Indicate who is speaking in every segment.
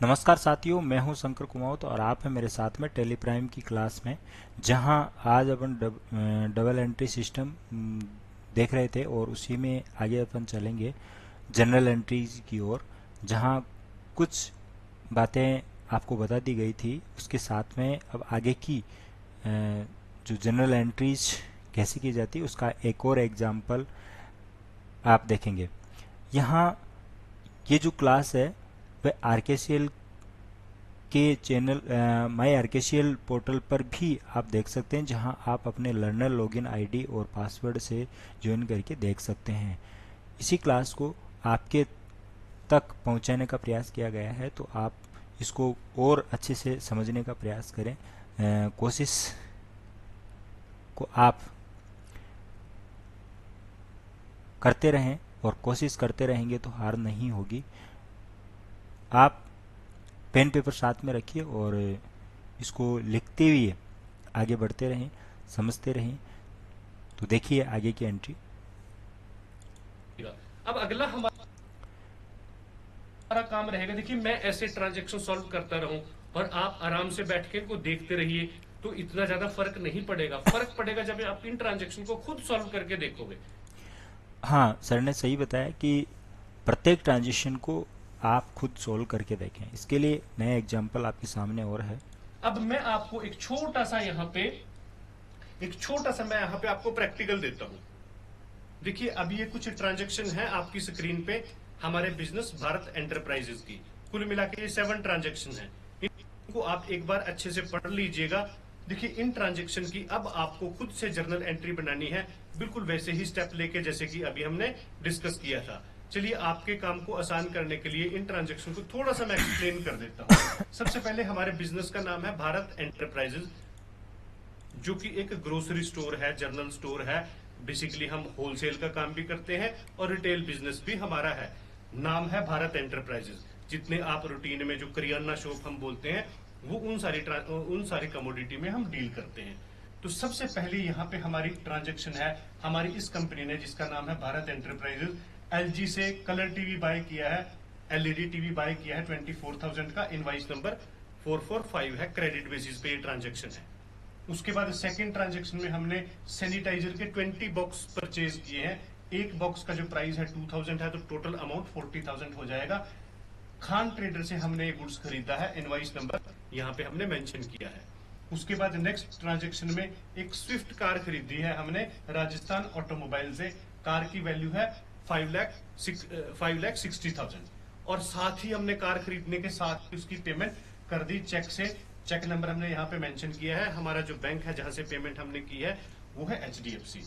Speaker 1: नमस्कार साथियों, मैं हूं शंकर कुमावत और आप हैं मेरे साथ में टेली प्राइम की क्लास में। जहां आज अपन डबल एंट्री सिस्टम देख रहे थे और उसी में आगे अपन चलेंगे जनरल एंट्रीज की ओर। जहां कुछ बातें आपको बता दी गई थी, उसके साथ में अब आगे की जो जनरल एंट्रीज कैसे की जाती है उसका एक और एग्जाम्पल आप देखेंगे। यहाँ ये जो क्लास है वह आरकेसीएल के चैनल माई आरकेसीएल पोर्टल पर भी आप देख सकते हैं, जहां आप अपने लर्नर लॉगिन आईडी और पासवर्ड से ज्वाइन करके देख सकते हैं। इसी क्लास को आपके तक पहुंचाने का प्रयास किया गया है, तो आप इसको और अच्छे से समझने का प्रयास करें। कोशिश को आप करते रहें और कोशिश करते रहेंगे तो हार नहीं होगी। आप पेन पेपर साथ में रखिए और इसको लिखते हुए आगे बढ़ते रहें, समझते रहें। तो देखिए आगे की एंट्री।
Speaker 2: अब अगला हमारा काम रहेगा। देखिए, मैं ऐसे ट्रांजैक्शन सॉल्व करता रहूं और आप आराम से बैठ के इनको देखते रहिए, तो इतना ज्यादा फर्क नहीं पड़ेगा। फर्क पड़ेगा जब आप इन ट्रांजैक्शन को खुद सॉल्व करके देखोगे।
Speaker 1: हाँ, सर ने सही बताया कि प्रत्येक ट्रांजिशन को आप खुद सोल्व करके देखें। इसके लिए नया एग्जाम्पल आपके सामने और है।
Speaker 2: अब मैं आपको एक छोटा सा मैं यहाँ पे आपको प्रैक्टिकल देता हूं। देखिए, अब ये कुछ ट्रांजैक्शन है आपकी स्क्रीन पे हमारे बिजनेस भारत एंटरप्राइजेस की। कुल मिला के ये 7 ट्रांजैक्शन है। इनको आप एक बार अच्छे से पढ़ लीजिएगा। देखिए, इन ट्रांजैक्शन की अब आपको खुद से जर्नल एंट्री बनानी है, बिल्कुल वैसे ही स्टेप लेके जैसे कि अभी हमने डिस्कस किया था। चलिए, आपके काम को आसान करने के लिए इन ट्रांजैक्शन को थोड़ा सा मैं एक्सप्लेन कर देता हूं। सबसे पहले हमारे बिजनेस का नाम है भारत एंटरप्राइजेस, जो कि एक ग्रोसरी स्टोर है, जनरल स्टोर है। बेसिकली हम होलसेल का काम भी करते हैं और रिटेल बिजनेस भी हमारा है। नाम है भारत एंटरप्राइजेस। जितने आप रूटीन में जो करियाना शॉप हम बोलते हैं, वो उन सारी कमोडिटी में हम डील करते हैं। तो सबसे पहले यहाँ पे हमारी ट्रांजैक्शन है, हमारी इस कंपनी ने जिसका नाम है भारत एंटरप्राइजेस, एलजी से कलर टीवी बाय किया है, एलईडी टीवी बाय किया है 24,000 का। इनवाइस नंबर 445 है, क्रेडिट बेसिस पे ये ट्रांजेक्शन है। उसके बाद सेकंड ट्रांजैक्शन में हमने सैनिटाइजर के 20 बॉक्स परचेज किए हैं। एक बॉक्स का जो प्राइस है 2000 है, तो टोटल अमाउंट 40,000 हो जाएगा। खान ट्रेडर से हमने ये गुड्स खरीदा है, इनवाइस नंबर यहाँ पे हमने मेंशन किया है। उसके बाद नेक्स्ट ट्रांजैक्शन में एक स्विफ्ट कार खरीदी है हमने राजस्थान ऑटोमोबाइल से। कार की वैल्यू है 5,60,000 और साथ ही हमने कार खरीदने के साथ उसकी पेमेंट कर दी चेक से। चेक नंबर हमने यहाँ पे मेंशन किया है। हमारा जो बैंक है जहां से पेमेंट हमने की है वो है एचडीएफसी।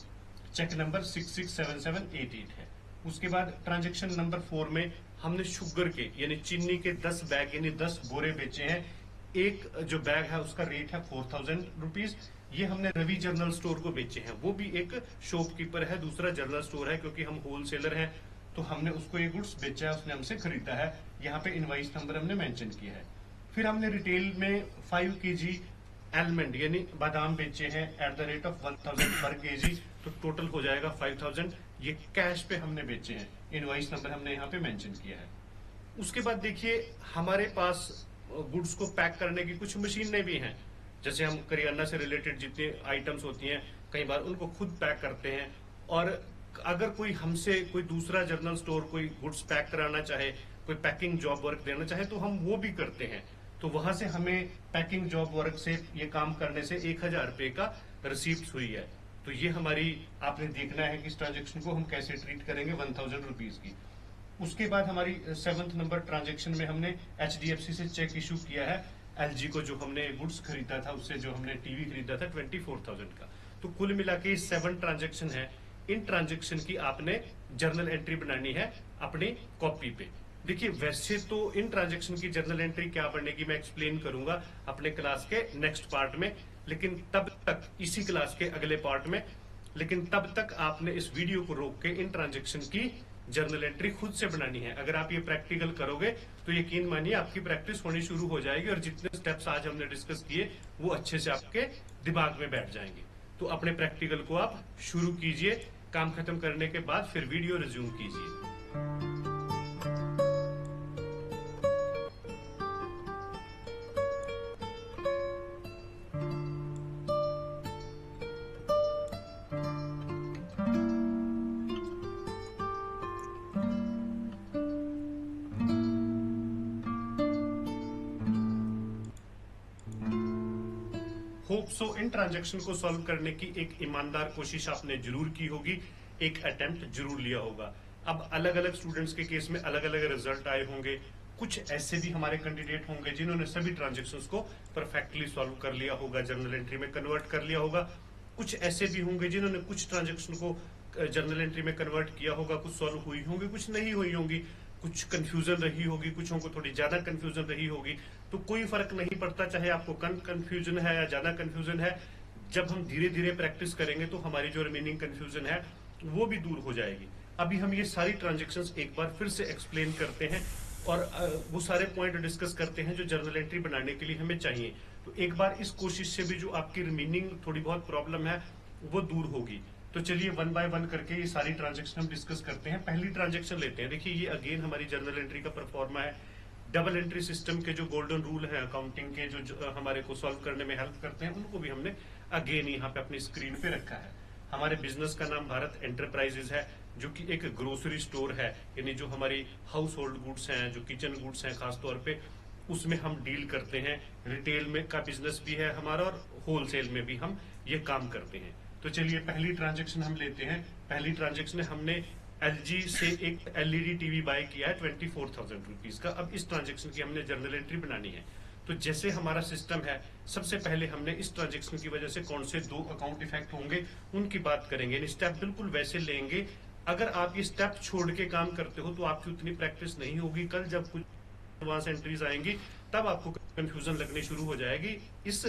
Speaker 2: चेक नंबर 667788 है। उसके बाद ट्रांजैक्शन नंबर 4 में हमने शुगर के यानी चीनी के 10 बैग यानी 10 बोरे बेचे हैं। एक जो बैग है उसका रेट है 4,000 रुपीज। ये हमने रवि जनरल स्टोर को बेचे हैं, वो भी एक शॉपकीपर है, दूसरा जनरल स्टोर है। क्योंकि हम होलसेलर हैं तो हमने उसको ये गुड्स बेचा है, उसने हमसे खरीदा है। यहाँ पे इनवाइस नंबर हमने मेंशन किया है। फिर हमने रिटेल में 5 केजी एलमंड यानी बादाम बेचे हैं एट द रेट ऑफ 1,000 पर केजी, तो टोटल हो जाएगा 5,000। ये कैश पे हमने बेचे हैं, इनवाइस नंबर हमने यहाँ पे मेंशन किया है। उसके बाद देखिए, हमारे पास गुड्स को पैक करने की कुछ मशीनें भी हैं। जैसे हम करियाना से रिलेटेड जितनी आइटम्स होती हैं, कई बार उनको खुद पैक करते हैं। और अगर कोई हमसे कोई दूसरा जनरल स्टोर कोई गुड्स पैक कराना चाहे, कोई पैकिंग जॉब वर्क देना चाहे, तो हम वो भी करते हैं। तो वहां से हमें पैकिंग जॉब वर्क से ये काम करने से 1,000 रुपए का रिसीप्ट हुई है। तो ये हमारी आपने देखना है कि इस ट्रांजेक्शन को हम कैसे ट्रीट करेंगे 1,000 रुपीज की। उसके बाद हमारी 7th नंबर ट्रांजैक्शन में हमने एचडीएफसी से चेक इशू किया है एलजी को, जो हमने गुड्स खरीदा था उससे, जो हमने टीवी खरीदा था 24,000 का। तो कुल मिला के 7 ट्रांजैक्शन है। इन ट्रांजैक्शन की आपने जर्नल एंट्री बनानी है अपनी कॉपी पे। देखिए, वैसे तो इन ट्रांजैक्शन की जर्नल एंट्री क्या बनेगी मैं एक्सप्लेन करूंगा अपने क्लास के नेक्स्ट पार्ट में, लेकिन तब तक इसी क्लास के अगले पार्ट में, लेकिन तब तक आपने इस वीडियो को रोक के इन ट्रांजैक्शन की जर्नल एंट्री खुद से बनानी है। अगर आप ये प्रैक्टिकल करोगे तो यकीन मानिए आपकी प्रैक्टिस होनी शुरू हो जाएगी और जितने स्टेप्स आज हमने डिस्कस किए वो अच्छे से आपके दिमाग में बैठ जाएंगे। तो अपने प्रैक्टिकल को आप शुरू कीजिए, काम खत्म करने के बाद फिर वीडियो रिज्यूम कीजिए। होप सो इन ट्रांजैक्शन को सॉल्व करने की एक ईमानदार कोशिश आपने जरूर की होगी, एक अटेम्प्ट जरूर लिया होगा। अब अलग अलग स्टूडेंट्स के केस में अलग अलग रिजल्ट आए होंगे। कुछ ऐसे भी हमारे कैंडिडेट होंगे जिन्होंने सभी ट्रांजैक्शंस को परफेक्टली सॉल्व कर लिया होगा, जर्नल एंट्री में कन्वर्ट कर लिया होगा। कुछ ऐसे भी होंगे जिन्होंने कुछ ट्रांजैक्शन को जर्नल एंट्री में कन्वर्ट किया होगा, कुछ सॉल्व हुई होंगी, कुछ नहीं हुई होंगी, कुछ कंफ्यूजन रही होगी, कुछ को थोड़ी ज्यादा कंफ्यूजन रही होगी। तो कोई फर्क नहीं पड़ता चाहे आपको कम कंफ्यूजन है या ज्यादा कंफ्यूजन है। जब हम धीरे धीरे प्रैक्टिस करेंगे तो हमारी जो रिमेनिंग कंफ्यूजन है वो भी दूर हो जाएगी। अभी हम ये सारी ट्रांजेक्शन्स एक बार फिर से एक्सप्लेन करते हैं और वो सारे पॉइंट डिस्कस करते हैं जो जर्नल एंट्री बनाने के लिए हमें चाहिए। तो एक बार इस कोशिश से भी जो आपकी रिमेनिंग थोड़ी बहुत प्रॉब्लम है वो दूर होगी। तो चलिए वन बाय वन करके ये सारी ट्रांजेक्शन हम डिस्कस करते हैं। पहली ट्रांजेक्शन लेते हैं। देखिए ये अगेन हमारी जर्नल एंट्री का परफॉर्मा है। डबल एंट्री सिस्टम के जो गोल्डन रूल है अकाउंटिंग के जो हमारे को सॉल्व करने में हेल्प करते हैं उनको भी हमने अगेन यहाँ पे अपनी स्क्रीन पे रखा है। हमारे बिजनेस का नाम भारत एंटरप्राइजेज है, जो कि एक ग्रोसरी स्टोर है, यानी जो हमारी हाउस होल्ड गुड्स हैं, जो किचन गुड्स हैं खास तौर पे, उसमें हम डील करते हैं। रिटेल में का बिजनेस भी है हमारा और होलसेल में भी हम ये काम करते हैं। तो चलिए पहली ट्रांजेक्शन हम लेते हैं। पहली ट्रांजेक्शन हमने एलजी से एक एलईडी टीवी बाय किया है 24,000 रुपीज का। अब इस ट्रांजेक्शन की हमने जर्नल एंट्री बनानी है। तो जैसे हमारा सिस्टम है, सबसे पहले हमने इस ट्रांजेक्शन की वजह से कौन से दो अकाउंट इफेक्ट होंगे उनकी बात करेंगे। स्टेप बिल्कुल वैसे लेंगे। अगर आप ये स्टेप छोड़ के काम करते हो तो आपकी उतनी प्रैक्टिस नहीं होगी। कल जब कुछ एडवांस एंट्रीज आएंगी तब आपको कंफ्यूजन लगनी शुरू हो जाएगी। इस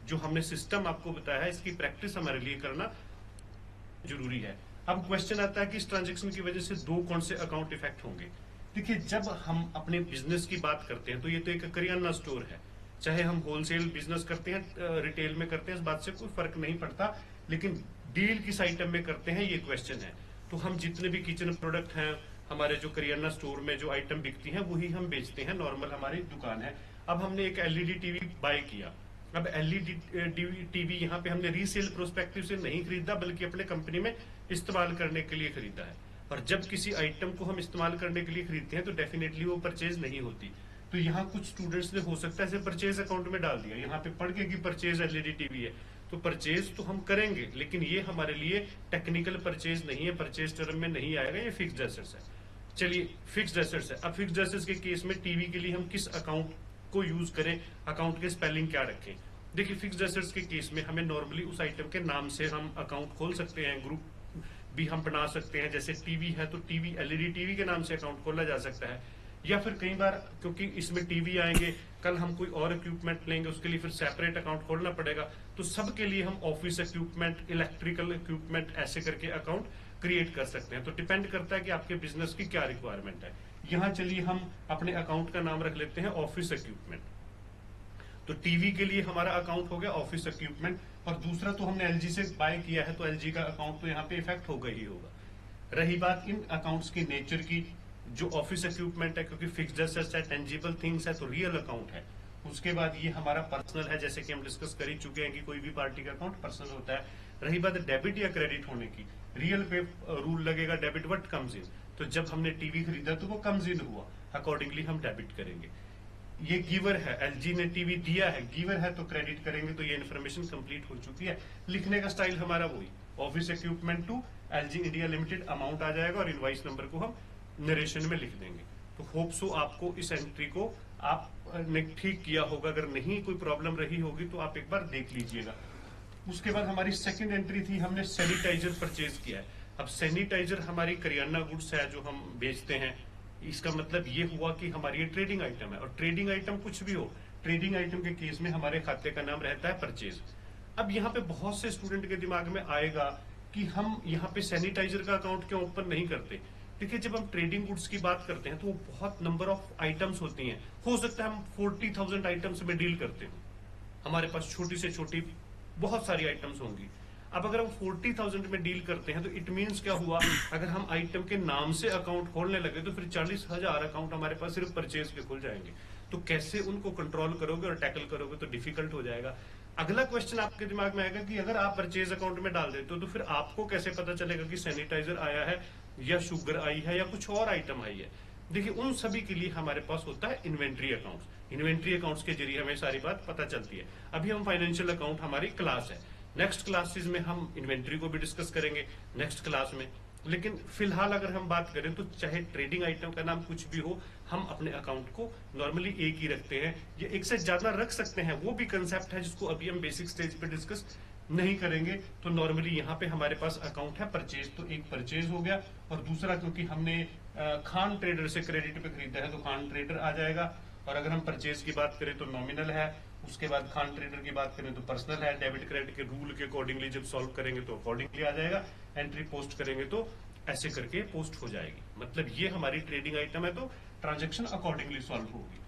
Speaker 2: जो हमने सिस्टम आपको बताया है इसकी प्रैक्टिस हमारे लिए करना जरूरी है। अब क्वेश्चन आता है कि इस ट्रांजेक्शन की वजह से दो कौन से अकाउंट इफेक्ट होंगे। देखिए जब हम अपने बिजनेस की बात करते हैं तो ये तो एक करियाना स्टोर है, चाहे हम होलसेल बिजनेस करते हैं रिटेल में करते हैं, इस बात से कोई फर्क नहीं पड़ता, लेकिन डील किस आइटम में करते हैं ये क्वेश्चन है। तो हम जितने भी किचन प्रोडक्ट हैं हमारे जो करियाना स्टोर में जो आइटम बिकती हैं वही हम बेचते हैं, नॉर्मल हमारी दुकान है। अब हमने एक एलईडी टीवी बाय किया। अब एलईडी टीवी यहाँ पे हमने रीसेल प्रोस्पेक्टिव से नहीं खरीदा बल्कि अपने कंपनी में इस्तेमाल करने के लिए खरीदा है। और जब किसी आइटम को हम इस्तेमाल करने के लिए खरीदते हैं तो डेफिनेटली वो परचेज नहीं होती। तो यहाँ कुछ स्टूडेंट्स ने हो सकता है इसे परचेज अकाउंट में डाल दिया, यहाँ पे पढ़ के कि परचेज एलईडी टीवी है, तो परचेज तो हम करेंगे लेकिन ये हमारे लिए टेक्निकल परचेज नहीं है, परचेज टर्म में नहीं आएगा, ये फिक्स्ड एसेट्स है। चलिए फिक्स्ड एसेट्स है। अब फिक्स्ड एसेट्स के केस में टीवी के लिए हम किस अकाउंट को यूज करें, अकाउंट के स्पेलिंग क्या रखें। देखिए फिक्स्ड एसेट्स के केस में हमें नॉर्मली उस आइटम के नाम से हम अकाउंट खोल सकते हैं, ग्रुप भी हम बना सकते हैं। जैसे टीवी है तो टीवी एलईडी टीवी के नाम से अकाउंट खोला जा सकता है, या फिर कई बार क्योंकि इसमें टीवी आएंगे कल हम कोई और इक्विपमेंट लेंगे उसके लिए फिर सेपरेट अकाउंट खोलना पड़ेगा, तो सबके लिए हम ऑफिस इक्विपमेंट, इलेक्ट्रिकल इक्विपमेंट ऐसे करके अकाउंट क्रिएट कर सकते हैं। तो डिपेंड करता है कि आपके बिजनेस की क्या रिक्वायरमेंट है। यहाँ चलिए हम अपने अकाउंट का नाम रख लेते हैं ऑफिस इक्विपमेंट। तो टीवी के लिए हमारा अकाउंट हो गया ऑफिस इक्विपमेंट, और दूसरा तो हमने एलजी से बाय किया है तो एलजी का अकाउंट तो यहाँ पे इफेक्ट होगा ही होगा। रही बात इन अकाउंट्स की नेचर की, जो ऑफिस इक्विपमेंट है क्योंकि फिक्स्ड एसेट्स है, टेंजिबल थिंग्स है तो रियल अकाउंट है। उसके बाद ये हमारा पर्सनल है, जैसे कि हम डिस्कस कर ही चुके हैं कि कोई भी पार्टी का अकाउंट पर्सनल होता है। रही बात डेबिट या क्रेडिट होने की, रियल पे रूल लगेगा डेबिट व्हाट कम्स इन। तो जब हमने टीवी खरीदा तो वो कम्स इन हुआ, अकॉर्डिंगली हम डेबिट करेंगे। ये गिवर है, एलजी ने टीवी दिया है, गिवर है तो क्रेडिट करेंगे, तो ये इन्फॉर्मेशन कंप्लीट हो चुकी है। लिखने का स्टाइल हमारा वही, office equipment to LG India limited amount आ जाएगा और इनवॉइस नंबर को हम नरेशन में लिख देंगे। तो होप सो आपको इस एंट्री को आपने ठीक किया होगा। अगर नहीं कोई प्रॉब्लम रही होगी तो आप एक बार देख लीजिएगा। उसके बाद हमारी सेकंड एंट्री थी, हमने सैनिटाइजर परचेज किया है। अब सैनिटाइजर हमारी करियाना गुड्स है जो हम बेचते हैं, इसका मतलब ये हुआ कि हमारी ये ट्रेडिंग आइटम है, और ट्रेडिंग आइटम कुछ भी हो, ट्रेडिंग आइटम के केस में हमारे खाते का नाम रहता है परचेज। अब यहाँ पे बहुत से स्टूडेंट के दिमाग में आएगा कि हम यहाँ पे सैनिटाइजर का अकाउंट क्यों ओपन नहीं करते। देखिए जब हम ट्रेडिंग गुड्स की बात करते हैं तो वो बहुत नंबर ऑफ आइटम्स होती हैं। हो सकता है हम 40,000 आइटम्स में डील करते हो, हमारे पास छोटी से छोटी बहुत सारी आइटम्स होंगी। अब अगर हम 40,000 में डील करते हैं तो इट मींस क्या हुआ, अगर हम आइटम के नाम से अकाउंट खोलने लगे तो फिर 40,000 अकाउंट हमारे पास सिर्फ परचेज के खुल जाएंगे। तो कैसे उनको कंट्रोल करोगे और टैकल करोगे तो डिफिकल्ट हो जाएगा। अगला क्वेश्चन आपके दिमाग में आएगा कि अगर आप परचेज अकाउंट में डाल देते हो तो फिर आपको कैसे पता चलेगा कि सैनिटाइजर आया है या शुगर आई है या कुछ और आइटम आई है। देखिए उन सभी के लिए हमारे पास होता है इन्वेंट्री अकाउंट्स। इन्वेंट्री अकाउंट्स के जरिए हमें सारी बात पता चलती है। अभी हम फाइनेंशियल अकाउंट हमारी क्लास है, नेक्स्ट क्लासेस में हम इन्वेंट्री को भी डिस्कस करेंगे नेक्स्ट क्लास में। लेकिन फिलहाल अगर हम बात करें तो चाहे ट्रेडिंग आइटम का नाम कुछ भी हो, हम अपने अकाउंट को नॉर्मली एक ही रखते हैं, या एक से ज्यादा रख सकते हैं, वो भी कंसेप्ट है जिसको अभी हम बेसिक स्टेज पे डिस्कस नहीं करेंगे। तो नॉर्मली यहाँ पे हमारे पास अकाउंट है परचेज, तो एक परचेज हो गया, और दूसरा क्योंकि हमने खान ट्रेडर से क्रेडिट पे खरीदा है तो खान ट्रेडर आ जाएगा। और अगर हम परचेज की बात करें तो नॉमिनल है, उसके बाद खान ट्रेडर की बात करें तो पर्सनल है। डेबिट क्रेडिट के रूल के अकॉर्डिंगली जब सॉल्व करेंगे तो अकॉर्डिंगली आ जाएगा, एंट्री पोस्ट करेंगे तो ऐसे करके पोस्ट हो जाएगी। मतलब ये हमारी ट्रेडिंग आइटम है, तो ट्रांजेक्शन अकॉर्डिंगली सॉल्व होगी।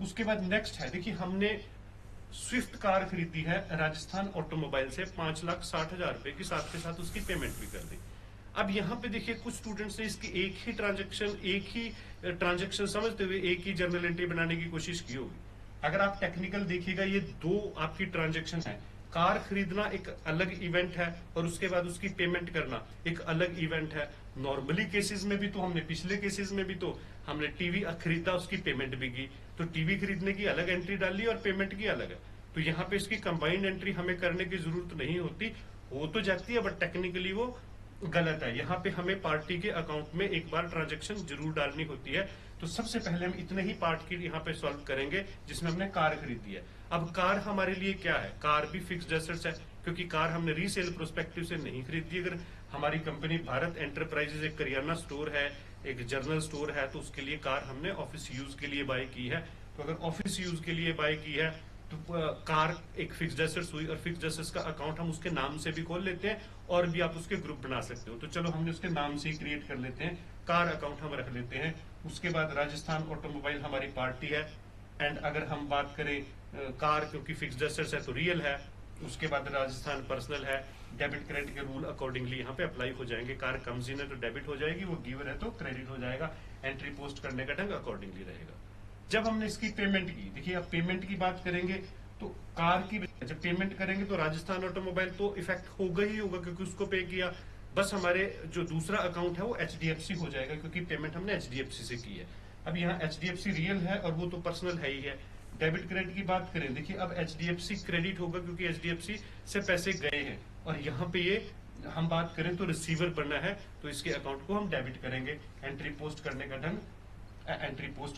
Speaker 2: उसके बाद नेक्स्ट है, देखिए हमने स्विफ्ट कार खरीदी है राजस्थान ऑटोमोबाइल से 5,60,000 रुपए की, साथ के साथ उसकी पेमेंट भी कर दी। अब यहाँ पे देखिए कुछ स्टूडेंट्स ने इसकी एक ही ट्रांजेक्शन समझते हुए एक ही जर्नल एंट्री बनाने की कोशिश की होगी। अगर आप टेक्निकल देखिएगा, ये दो आपकी ट्रांजेक्शन है। कार खरीदना एक अलग इवेंट है और उसके बाद उसकी पेमेंट करना एक अलग इवेंट है। नॉर्मली केसेस में भी तो हमने, पिछले केसेस में भी तो हमने टीवी खरीदा, उसकी पेमेंट भी की, तो टीवी खरीदने की अलग एंट्री डाली और पेमेंट की अलग है। तो यहाँ पे इसकी कंबाइंड एंट्री हमें करने की जरूरत नहीं होती, हो तो जाती है बट टेक्निकली वो गलत है। यहाँ पे हमें पार्टी के अकाउंट में एक बार ट्रांजेक्शन जरूर डालनी होती है। तो सबसे पहले हम इतने ही पार्ट की यहाँ पे सॉल्व करेंगे जिसमें हमने कार खरीदी है। अब कार हमारे लिए क्या है, कार भी फिक्स्ड एसेट्स है, क्योंकि कार हमने रीसेल प्रोस्पेक्टिव से नहीं खरीदी। अगर हमारी कंपनी भारत एंटरप्राइजेज एक करियाना स्टोर है, एक जर्नल स्टोर है, तो उसके लिए कार हमने ऑफिस यूज के लिए बाय की है। तो अगर ऑफिस यूज के लिए बाय की है तो कार एक फिक्स्ड एसेट्स हुई, और फिक्स्ड एसेट्स का अकाउंट हम उसके नाम से भी खोल लेते हैं, और भी आप उसके ग्रुप बना सकते हो। तो चलो हमने उसके नाम से ही क्रिएट कर लेते हैं, कार अकाउंट हम रख लेते हैं। उसके बाद राजस्थान ऑटोमोबाइल हमारी पार्टी है, एंड अगर हम बात करें कार क्योंकि फिक्स्ड एसेट्स है तो रियल है। उसके बाद राजस्थान पर्सनल है, डेबिट क्रेडिट के रूल अकॉर्डिंगली यहाँ पे अप्लाई हो जाएंगे। कार कम्स इन है तो डेबिट हो जाएगी, वो गिवर है तो क्रेडिट हो जाएगा। एंट्री पोस्ट करने का ढंग अकॉर्डिंगली रहेगा। जब हमने इसकी पेमेंट की, देखिए अब पेमेंट की बात करेंगे तो कार की जब पेमेंट करेंगे तो राजस्थान ऑटोमोबाइल तो इफेक्ट होगा ही होगा, क्योंकि उसको पे किया। बस हमारे जो दूसरा अकाउंट है वो एचडीएफसी हो जाएगा, क्योंकि पेमेंट हमने एचडीएफसी से की है। अब यहाँ एचडीएफसी रियल है और वो तो पर्सनल है ही है। डेबिट क्रेडिट की बात करें, देखिए अब एचडीएफसी क्रेडिट होगा क्योंकि एचडीएफसी से पैसे गए हैं, और यहाँ पे ये हम बात करें तो रिसीवर बनना है, तो इसके अकाउंट को हम डेबिट करेंगे। एंट्री पोस्ट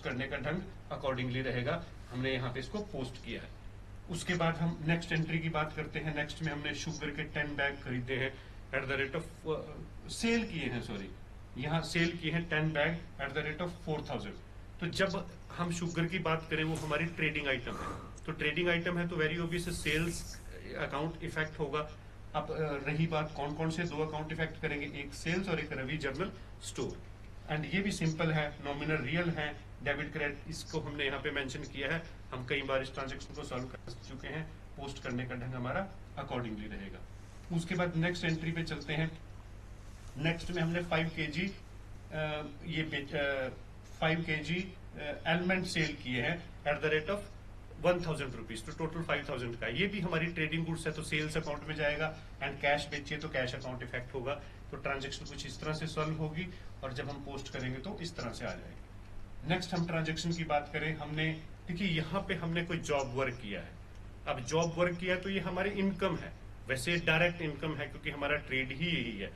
Speaker 2: करने का ढंग अकॉर्डिंगली रहेगा। हमने यहाँ पे इसको पोस्ट किया है। उसके बाद हम नेक्स्ट एंट्री की बात करते हैं। नेक्स्ट में हमने शुगर के 10 बैग खरीदे हैं at the rate of sale किए हैं, सॉरी यहाँ सेल किए हैं 10 bag at the rate of 4,000। तो जब हम शुगर की बात करें वो हमारी ट्रेडिंग आइटम है, तो ट्रेडिंग आइटम है तो very obvious sales account effect होगा। अब रही बात कौन कौन से दो अकाउंट इफेक्ट करेंगे, एक सेल्स और एक रवि जर्नल स्टोर। एंड ये भी सिंपल है, नॉमिनल रियल है, डेबिट क्रेडिट इसको हमने यहाँ पे मेंशन किया है। हम कई बार इस ट्रांजेक्शन को सॉल्व कर चुके हैं। पोस्ट करने का ढंग हमारा अकॉर्डिंगली रहेगा। उसके बाद नेक्स्ट एंट्री पे चलते हैं। नेक्स्ट में हमने 5 kg एलिमेंट सेल किए हैं at the rate of 1,000 rupees, तो टोटल 5,000 का। ये भी हमारी ट्रेडिंग गुड्स है तो सेल्स अकाउंट में जाएगा, एंड कैश बेचिए तो कैश अकाउंट इफेक्ट होगा। तो ट्रांजेक्शन कुछ इस तरह से सॉल्व होगी, और जब हम पोस्ट करेंगे तो इस तरह से आ जाएगी। नेक्स्ट हम ट्रांजेक्शन की बात करें, हमने देखिए यहाँ पे हमने कोई जॉब वर्क किया है। अब जॉब वर्क किया तो ये हमारी इनकम है, वैसे डायरेक्ट इनकम है क्योंकि हमारा ट्रेड ही यही है।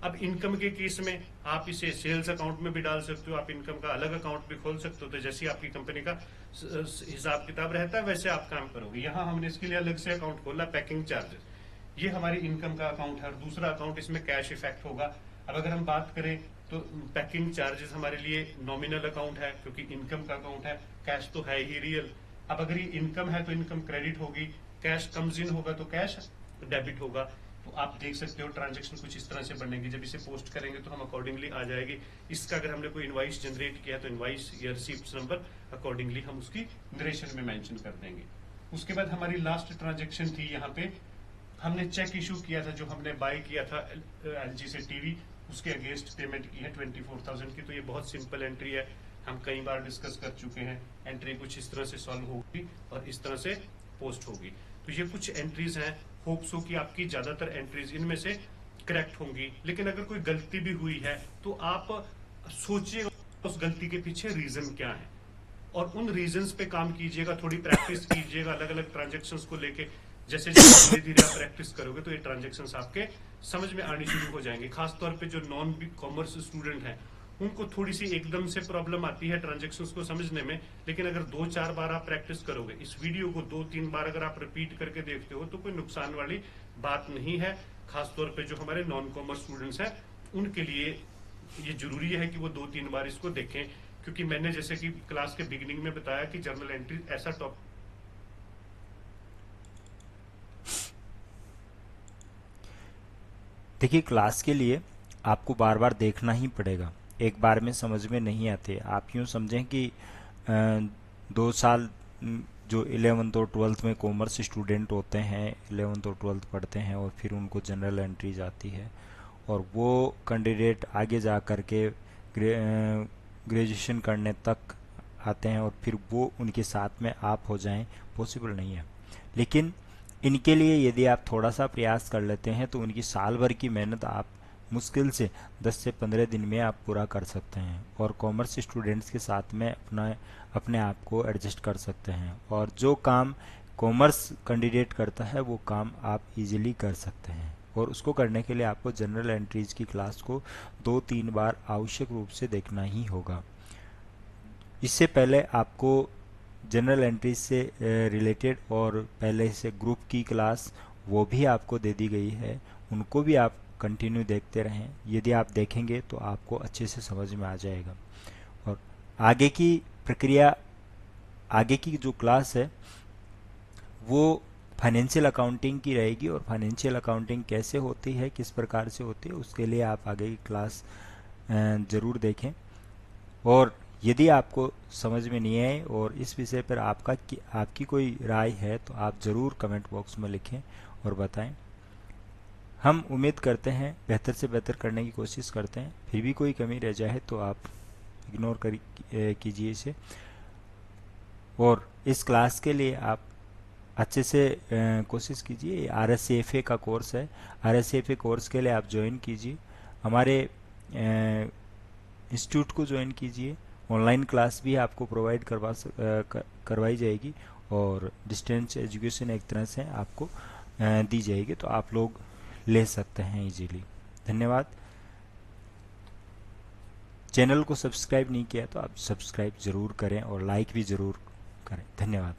Speaker 2: अब इनकम के केस में आप इसे सेल्स अकाउंट में भी डाल सकते हो, आप इनकम का अलग अकाउंट भी खोल सकते हो। तो जैसे आपकी कंपनी का हिसाब किताब रहता है वैसे आप काम करोगे। यहाँ हमने इसके लिए अलग से अकाउंट खोला, पैकिंग चार्जेस, ये हमारी इनकम का अकाउंट है, और दूसरा अकाउंट इसमें कैश इफेक्ट होगा। अब अगर हम बात करें तो पैकिंग चार्जेस हमारे लिए नॉमिनल अकाउंट है क्योंकि इनकम का अकाउंट है, कैश तो है ही रियल। अब अगर ये इनकम है तो इनकम क्रेडिट होगी, कैश कम्स इन होगा तो कैश डेबिट होगा। तो आप देख सकते हो ट्रांजेक्शन कुछ इस तरह से बनेगी। जब इसे पोस्ट करेंगे तो हम अकॉर्डिंगली आ जाएगी। इसका अगर हमने कोई इनवाइस जनरेट किया तो इनवाइस या रिसीप्ट नंबर अकॉर्डिंगली हम उसकी नरेशन में मेंशन कर देंगे। उसके बाद हमारी लास्ट ट्रांजेक्शन थी, यहाँ पे हमने चेक इशू किया था, जो हमने बाय किया था एलजी से टीवी, उसके अगेंस्ट पेमेंट की है 24,000 की। तो ये बहुत सिंपल एंट्री है, हम कई बार डिस्कस कर चुके हैं। एंट्री कुछ इस तरह से सॉल्व होगी और इस तरह से पोस्ट होगी। तो ये कुछ एंट्रीज हैं, होप्स हो कि आपकी ज्यादातर एंट्रीज इनमें से करेक्ट होंगी। लेकिन अगर कोई गलती भी हुई है तो आप सोचिएगा उस गलती के पीछे रीजन क्या है, और उन रीजंस पे काम कीजिएगा, थोड़ी प्रैक्टिस कीजिएगा अलग अलग ट्रांजेक्शन्स को लेके। जैसे जैसे धीरे धीरे आप प्रैक्टिस करोगे तो ये ट्रांजेक्शन्स आपके समझ में आनी शुरू हो जाएंगे। खासतौर पे जो नॉन कॉमर्स स्टूडेंट हैं उनको थोड़ी सी एकदम से प्रॉब्लम आती है ट्रांजेक्शन्स को समझने में, लेकिन अगर 2-4 बार आप प्रैक्टिस करोगे, इस वीडियो को 2-3 बार अगर आप रिपीट करके देखते हो तो कोई नुकसान वाली बात नहीं है। खासतौर पे जो हमारे नॉन कॉमर्स स्टूडेंट्स हैं उनके लिए ये जरूरी है कि वो 2-3 बार इसको देखें, क्योंकि मैंने जैसे कि क्लास के बिगिनिंग में बताया कि जर्नल एंट्री ऐसा टॉपिक।
Speaker 1: देखिए, क्लास के लिए आपको बार बार देखना ही पड़ेगा, एक बार में समझ में नहीं आते। आप यूँ समझें कि 2 साल जो 11th और 12th में कॉमर्स स्टूडेंट होते हैं, 11th और 12th पढ़ते हैं और फिर उनको जनरल एंट्रीज आती है, और वो कैंडिडेट आगे जा कर के ग्रेजुएशन करने तक आते हैं और फिर वो उनके साथ में आप हो जाएं, पॉसिबल नहीं है। लेकिन इनके लिए यदि आप थोड़ा सा प्रयास कर लेते हैं तो उनकी साल भर की मेहनत आप मुश्किल से 10 से 15 दिन में आप पूरा कर सकते हैं, और कॉमर्स स्टूडेंट्स के साथ में अपने आप को एडजस्ट कर सकते हैं, और जो काम कॉमर्स कैंडिडेट करता है वो काम आप इजीली कर सकते हैं। और उसको करने के लिए आपको जनरल एंट्रीज की क्लास को 2-3 बार आवश्यक रूप से देखना ही होगा। इससे पहले आपको जनरल एंट्रीज से रिलेटेड और पहले से ग्रुप की क्लास वो भी आपको दे दी गई है, उनको भी आप कंटिन्यू देखते रहें। यदि आप देखेंगे तो आपको अच्छे से समझ में आ जाएगा। और आगे की प्रक्रिया, आगे की जो क्लास है वो फाइनेंशियल अकाउंटिंग की रहेगी, और फाइनेंशियल अकाउंटिंग कैसे होती है, किस प्रकार से होती है, उसके लिए आप आगे की क्लास ज़रूर देखें। और यदि आपको समझ में नहीं आए और इस विषय पर आपकी कोई राय है तो आप ज़रूर कमेंट बॉक्स में लिखें और बताएं। हम उम्मीद करते हैं, बेहतर से बेहतर करने की कोशिश करते हैं। फिर भी कोई कमी रह जाए तो आप इग्नोर कीजिए इसे। और इस क्लास के लिए आप अच्छे से कोशिश कीजिए। RSCFA का कोर्स है, RSCFA कोर्स के लिए आप ज्वाइन कीजिए, हमारे इंस्टीट्यूट को ज्वाइन कीजिए। ऑनलाइन क्लास भी आपको प्रोवाइड करवाई जाएगी, और डिस्टेंस एजुकेशन एक तरह से आपको दी जाएगी, तो आप लोग ले सकते हैं इजीली। धन्यवाद। चैनल को सब्सक्राइब नहीं किया तो आप सब्सक्राइब ज़रूर करें और लाइक भी ज़रूर करें। धन्यवाद।